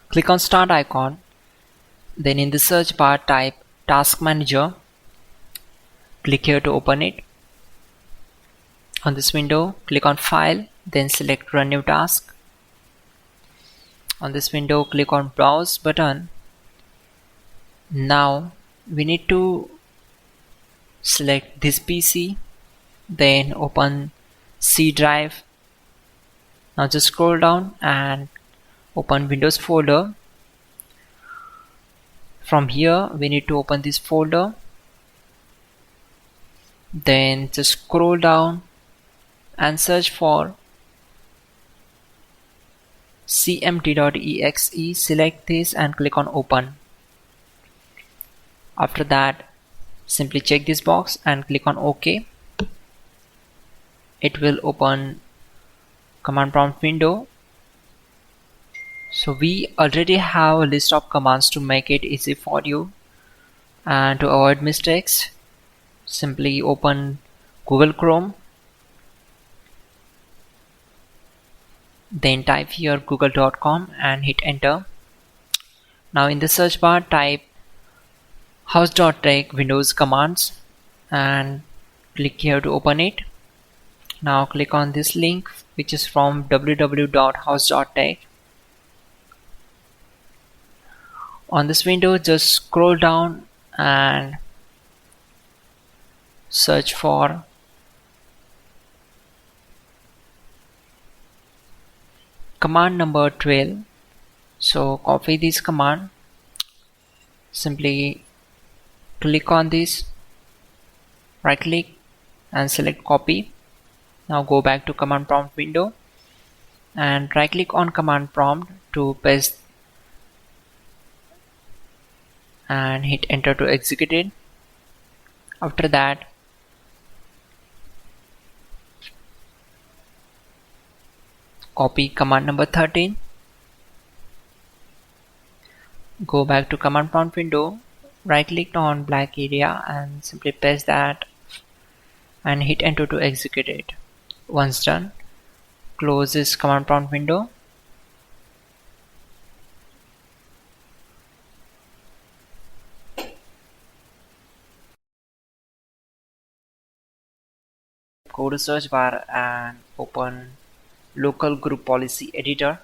Click on Start icon, then in the search bar type Task Manager. Click here to open it. On this window, click on File, then select Run New Task. On this window, click on Browse button. Now we need to select this PC, then open C drive. Now just scroll down and open Windows folder. From here we need to open this folder, then just scroll down and search for cmd.exe. Select this and click on open. After that, simply check this box and click on OK. It will open command prompt window. So we already have a list of commands to make it easy for you, and to avoid mistakes, simply open Google Chrome, then type here google.com and hit enter. Now in the search bar type hows.tech Windows commands and click here to open it. Now click on this link, which is from www.hows.tech. On this window, just scroll down and search for command number 12. So copy this command, simply click on this, right click and select copy. Now go back to command prompt window and right click on command prompt to paste and hit enter to execute it. After that, copy command number 13, go back to command prompt window, right click on black area and simply paste that and hit enter to execute it. Once done, close this command prompt window. Go to search bar and open local group policy editor.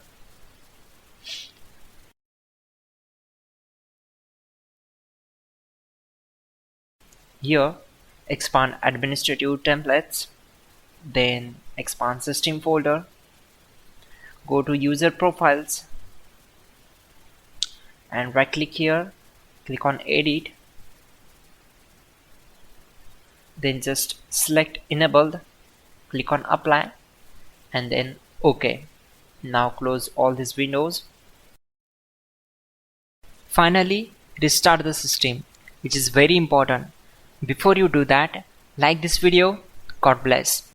Here expand administrative templates, then expand system folder, go to user profiles and right click here, click on edit, then just select enabled, click on apply and then OK. Now close all these windows. Finally, restart the system, which is very important. Before you do that, like this video. God bless.